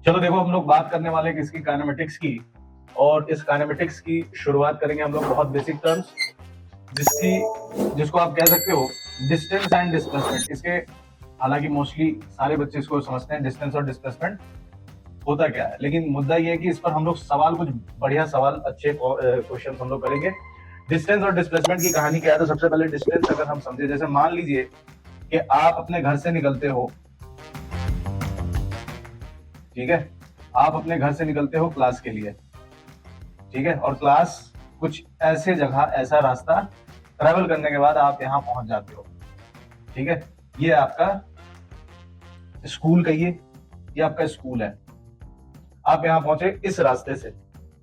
चलो देखो, हम लोग बात करने वाले हैं किसकी, काइनेमेटिक्स की। और इस काइनेमेटिक्स की शुरुआत करेंगे हम लोग बहुत बेसिक टर्म्स, जिसको आप कह सकते हो डिस्टेंस एंड डिस्प्लेसमेंट। इसके हालांकि मोस्टली सारे बच्चे इसको समझते हैं डिस्टेंस और डिस्प्लेसमेंट होता क्या है, लेकिन मुद्दा ये है कि इस पर हम लोग सवाल, कुछ बढ़िया सवाल, अच्छे क्वेश्चन हम लोग करेंगे। डिस्टेंस और डिस्प्लेसमेंट की कहानी क्या है, तो सबसे पहले डिस्टेंस अगर हम समझे, जैसे मान लीजिए कि आप अपने घर से निकलते हो, ठीक है, आप अपने घर से निकलते हो क्लास के लिए, ठीक है, और क्लास कुछ ऐसे जगह, ऐसा रास्ता ट्रेवल करने के बाद आप यहां पहुंच जाते हो, ठीक है। ये आपका स्कूल, कहिए ये आपका स्कूल है। आप यहां पहुंचे इस रास्ते से,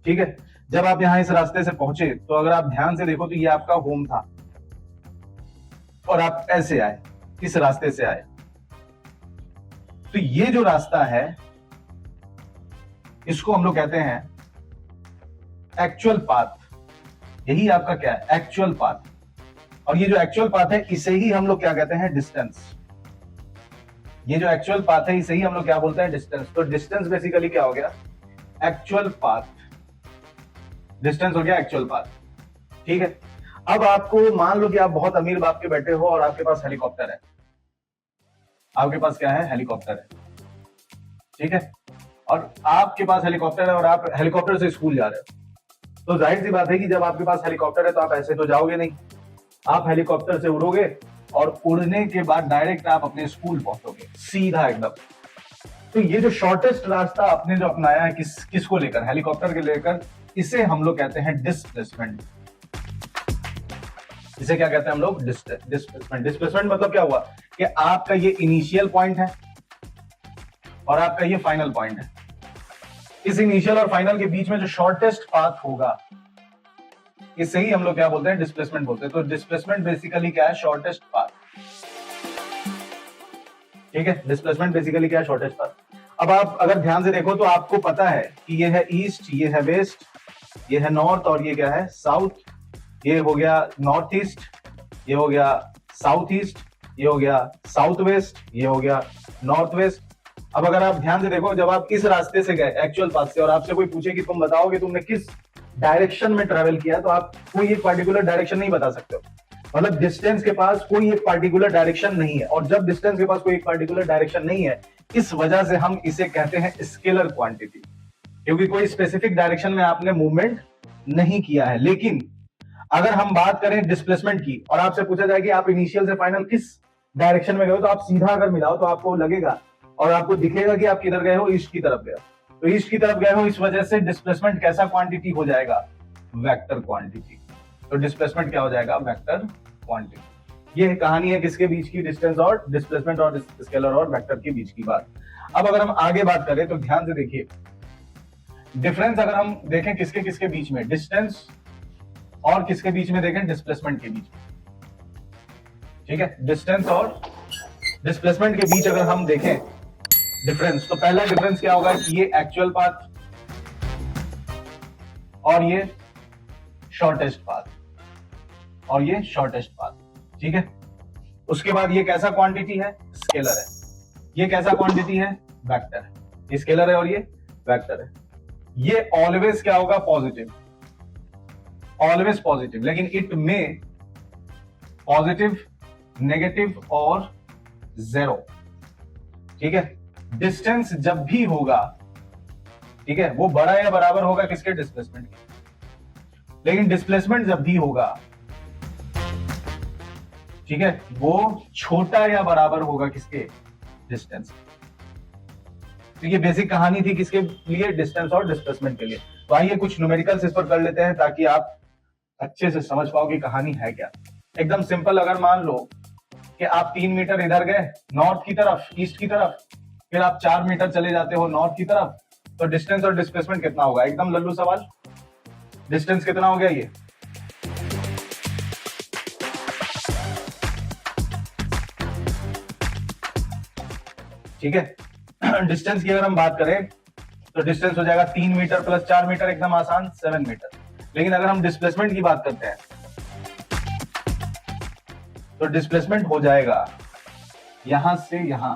ठीक है। जब आप यहां इस रास्ते से पहुंचे तो अगर आप ध्यान से देखो तो ये आपका होम था, और आप ऐसे आए, इस रास्ते से आए। तो ये जो रास्ता है इसको हम लोग कहते हैं एक्चुअल पाथ। यही आपका क्या है, एक्चुअल पाथ। और ये जो एक्चुअल पाथ है इसे ही हम लोग क्या कहते हैं, डिस्टेंस। ये जो एक्चुअल पाथ है इसे ही हम लोग क्या बोलते हैं, डिस्टेंस। तो डिस्टेंस बेसिकली क्या हो गया, एक्चुअल पाथ। डिस्टेंस हो गया एक्चुअल पाथ, ठीक है। अब आपको मान लो कि आप बहुत अमीर बाप के बैठे हो और आपके पास हेलीकॉप्टर है। आपके पास क्या है, हेलीकॉप्टर है, ठीक है। और आपके पास हेलीकॉप्टर है और आप हेलीकॉप्टर से स्कूल जा रहे हो। तो जाहिर सी बात है कि जब आपके पास हेलीकॉप्टर है तो आप ऐसे तो जाओगे नहीं, आप हेलीकॉप्टर से उड़ोगे और उड़ने के बाद डायरेक्ट आप अपने स्कूल पहुंचोगे, सीधा एकदम। तो ये जो शॉर्टेस्ट रास्ता आपने जो अपनाया है किसको लेकर, हेलीकॉप्टर के लेकर, इसे हम लोग कहते हैं डिस्प्लेसमेंट। इसे क्या कहते हैं हम लोग, डिस्प्लेसमेंट। डिस्प्लेसमेंट मतलब क्या हुआ कि आपका ये इनिशियल पॉइंट है और आपका ये फाइनल पॉइंट है। इस इनिशियल और फाइनल के बीच में जो शॉर्टेस्ट पाथ होगा इसे ही हम लोग क्या बोलते हैं, डिस्प्लेसमेंट बोलते हैं। तो डिस्प्लेसमेंट बेसिकली क्या है, शॉर्टेस्ट पाथ, ठीक है। डिस्प्लेसमेंट बेसिकली क्या है, शॉर्टेस्ट पाथ। अब आप अगर ध्यान से देखो तो आपको पता है कि ये है ईस्ट, ये है वेस्ट, ये है नॉर्थ, और ये क्या है, साउथ। ये हो गया नॉर्थ ईस्ट, ये हो गया साउथ ईस्ट, ये हो गया साउथ वेस्ट, ये हो गया नॉर्थ वेस्ट। अब अगर आप ध्यान से देखो, जब आप इस रास्ते से गए एक्चुअल पाथ से और आपसे कोई पूछे कि तुम बताओगे तुमने किस डायरेक्शन में ट्रेवल किया, तो आप कोई एक पार्टिकुलर डायरेक्शन नहीं बता सकते हो। मतलब डिस्टेंस के पास कोई एक पार्टिकुलर डायरेक्शन नहीं है। और जब डिस्टेंस के पास कोई एक पार्टिकुलर डायरेक्शन नहीं है, इस वजह से हम इसे कहते हैं स्केलर क्वांटिटी, क्योंकि कोई स्पेसिफिक डायरेक्शन में आपने मूवमेंट नहीं किया है। लेकिन अगर हम बात करें डिस्प्लेसमेंट की और आपसे पूछा जाए कि आप इनिशियल से फाइनल किस डायरेक्शन में गए हो, तो आप सीधा अगर मिलाओ तो आपको लगेगा और आपको दिखेगा कि आप किधर गए हो, ईस्ट की तरफ गए हो। तो ईस्ट की तरफ गए हो, इस वजह से डिस्प्लेसमेंट कैसा क्वांटिटी हो जाएगा, वेक्टर क्वांटिटी। तो डिस्प्लेसमेंट क्या हो जाएगा, वेक्टर क्वांटिटी। ये कहानी है किसके बीच की, डिस्टेंस और डिस्प्लेसमेंट और स्केलर और वेक्टर के बीच की बात। अब अगर हम आगे बात करें तो ध्यान से देखिए, डिफरेंस अगर हम देखें किसके किसके बीच में, डिस्टेंस और किसके बीच में देखें, डिस्प्लेसमेंट के बीच में, ठीक है। डिस्टेंस और डिस्प्लेसमेंट के बीच अगर हम देखें डिफरेंस, तो पहला डिफरेंस क्या होगा कि ये एक्चुअल पाथ और ये शॉर्टेस्ट पाथ, और ये शॉर्टेस्ट पाथ, ठीक है। उसके बाद ये कैसा क्वांटिटी है, स्केलर है। ये कैसा क्वांटिटी है, वेक्टर है। ये स्केलर है और ये वेक्टर है। ये ऑलवेज क्या होगा, पॉजिटिव, ऑलवेज पॉजिटिव। लेकिन इट में पॉजिटिव, नेगेटिव और जीरो, ठीक है। डिस्टेंस जब भी होगा, ठीक है, वो बड़ा या बराबर होगा किसके, डिस्प्लेसमेंट के। लेकिन डिस्प्लेसमेंट जब भी होगा, ठीक है, वो छोटा या बराबर होगा किसके, डिस्टेंस। तो ये बेसिक कहानी थी किसके लिए, डिस्टेंस और डिस्प्लेसमेंट के लिए। तो आइए कुछ न्यूमेरिकल्स इस पर कर लेते हैं ताकि आप अच्छे से समझ पाओ कि कहानी है क्या। एकदम सिंपल, अगर मान लो कि आप 3 मीटर इधर गए नॉर्थ की तरफ, ईस्ट की तरफ, फिर आप 4 मीटर चले जाते हो नॉर्थ की तरफ, तो डिस्टेंस और डिस्प्लेसमेंट कितना होगा, एकदम लल्लू सवाल। डिस्टेंस कितना हो गया ये, ठीक है। डिस्टेंस की अगर हम बात करें तो डिस्टेंस हो जाएगा 3 मीटर प्लस 4 मीटर, एकदम आसान, 7 मीटर। लेकिन अगर हम डिस्प्लेसमेंट की बात करते हैं तो डिस्प्लेसमेंट हो जाएगा यहां से यहां,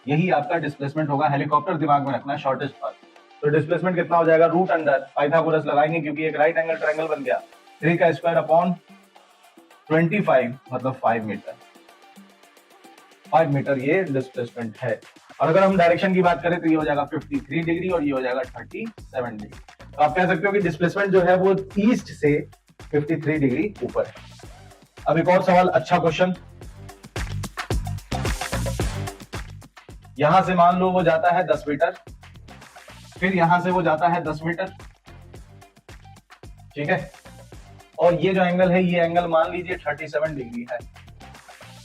यही आपका डिस्प्लेसमेंट होगा। हेलीकॉप्टर दिमाग में रखना है, शॉर्टेस्ट पाथ। तो डिस्प्लेसमेंट कितना हो जाएगा, रूट अंडर पाइथागोरस लगाएंगे क्योंकि एक राइट एंगल ट्रायंगल बन गया, 3 का स्क्वायर अपॉन 25 मतलब 5 मीटर। 5 मीटर ये डिस्प्लेसमेंट है। और अगर हम डायरेक्शन की बात करें तो ये हो जाएगा 53 डिग्री और ये हो जाएगा 37 डिग्री। तो आप कह सकते हो कि डिस्प्लेसमेंट जो है वो ईस्ट से 53 डिग्री ऊपर है। अब एक और सवाल, अच्छा क्वेश्चन। यहां से मान लो वो जाता है 10 मीटर, फिर यहां से वो जाता है 10 मीटर, ठीक है। और ये जो एंगल है, ये एंगल मान लीजिए 37 डिग्री है,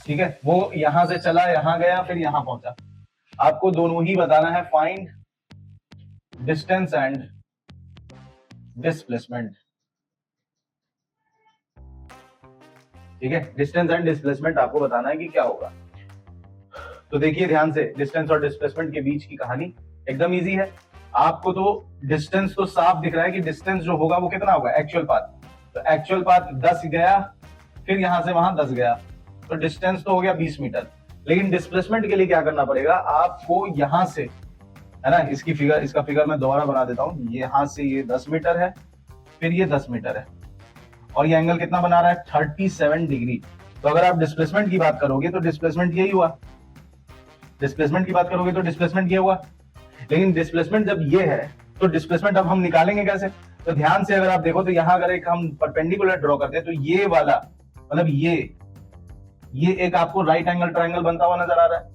ठीक है। वो यहां से चला, यहां गया, फिर यहां पहुंचा। आपको दोनों ही बताना है, फाइंड डिस्टेंस एंड डिस्प्लेसमेंट, ठीक है। डिस्टेंस एंड डिस्प्लेसमेंट आपको बताना है कि क्या होगा। तो देखिए ध्यान से, डिस्टेंस और डिस्प्लेसमेंट के बीच की कहानी एकदम इजी है। आपको तो डिस्टेंस तो साफ दिख रहा है कि डिस्टेंस जो होगा वो कितना होगा, एक्चुअल पाथ। तो एक्चुअल पाथ 10 गया, फिर यहां से वहां 10 गया, तो डिस्टेंस तो हो गया 20 मीटर। लेकिन डिस्प्लेसमेंट के लिए क्या करना पड़ेगा आपको, यहां से, है ना, इसका फिगर मैं दोबारा बना देता हूं। यहां से ये 10 मीटर है, फिर ये 10 मीटर है, और ये एंगल कितना बना रहा है, 37 डिग्री। तो अगर आप डिस्प्लेसमेंट की बात करोगे तो डिस्प्लेसमेंट यही हुआ, डिस्प्लेसमेंट की बात करोगे तो डिस्प्लेसमेंट ये हुआ। लेकिन डिस्प्लेसमेंट जब ये है तो डिस्प्लेसमेंट अब हम निकालेंगे कैसे। तो ध्यान से अगर आप देखो तो यहां अगर एक हम परपेंडिकुलर ड्रॉ करते हैं तो ये वाला मतलब ये एक आपको राइट एंगल ट्रायंगल बनता हुआ नजर आ रहा है।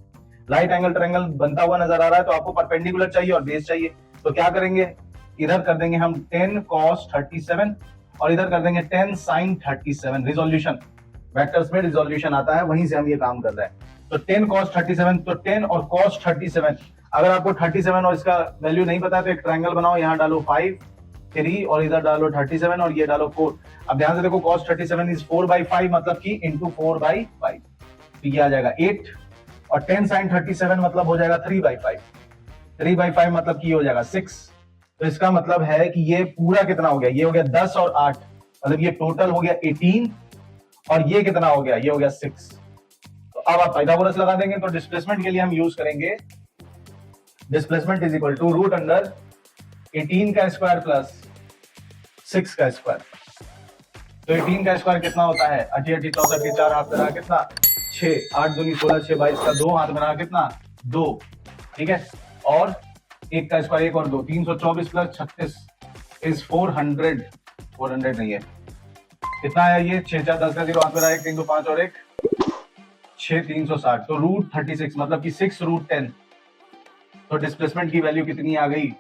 राइट एंगल ट्रायंगल बनता हुआ नजर आ रहा है तो आपको परपेंडिकुलर चाहिए और बेस चाहिए। तो क्या करेंगे, इधर कर देंगे हम 10 cos 37 और इधर कर देंगे 10 sin 37। रिजोल्यूशन, वेक्टर्स में रिजोल्यूशन आता है, वहीं से हम ये काम कर रहे हैं। तो 10 cos 37, तो 10 और cos 37। अगर आपको 37 और इसका वैल्यू नहीं पता तो एक ट्रायंगल बनाओ, यहाँ डालो 5 3 और इधर डालो 37 और ये डालो 4। अब ध्यान से देखो, cos 37 इज 4/5 मतलब कि इंटू 4/5, तो ये आ जाएगा 8। और 10 sin 37 मतलब हो जाएगा 3/5, 3/5 मतलब कि ये हो जाएगा 6। तो इसका मतलब है कि ये पूरा कितना हो गया, ये हो गया 10 और 8, मतलब ये टोटल हो गया 18, और ये कितना हो गया, ये हो गया 6। तो अब आप पाइथागोरस लगा देंगे। तो डिस्प्लेसमेंट के लिए हम यूज करेंगे displacement is equal to root under 18 का स्क्वायर प्लस 6 का स्क्वायर। तो 18 का स्क्वायर कितना होता है, 80 80 64 के 4 हाथ बना कितना 6, 8 दूनी 16, 6 22 का 2 हाथ बना कितना 2, ठीक है। और 1 का स्क्वायर 1 और 2, 324 प्लस 36 इज 400, 400 नहीं है, कितना है ये 6 4 10 का 0 हाथ में रहा, 1 3 2 5 और 1 6 360। तो रूट 36 मतलब कि 6 रूट 10। तो डिस्प्लेसमेंट की वैल्यू कितनी आ गई,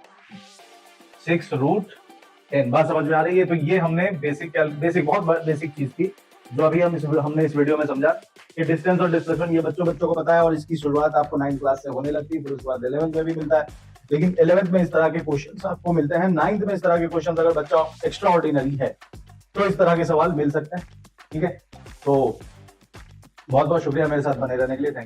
6 रूट 10। बात समझ में आ रही है। तो ये हमने बेसिक बहुत बेसिक चीज थी जो अभी हमने इस वीडियो में समझा कि डिस्टेंस और डिस्प्लेसमेंट ये बच्चों को पता है, और इसकी शुरुआत आपको 9th क्लास से होने लगती है, फिर उसके बाद 11th में भी मिलता है। लेकिन 11th में इस तरह के क्वेश्चंस आपको मिलते हैं, 9th में इस तरह के क्वेश्चंस अगर बच्चा एक्स्ट्रा ऑर्डिनरी है तो इस तरह के सवाल मिल सकते हैं, ठीक है। तो बहुत बहुत शुक्रिया मेरे साथ बने रहने के लिए, थैंक यू।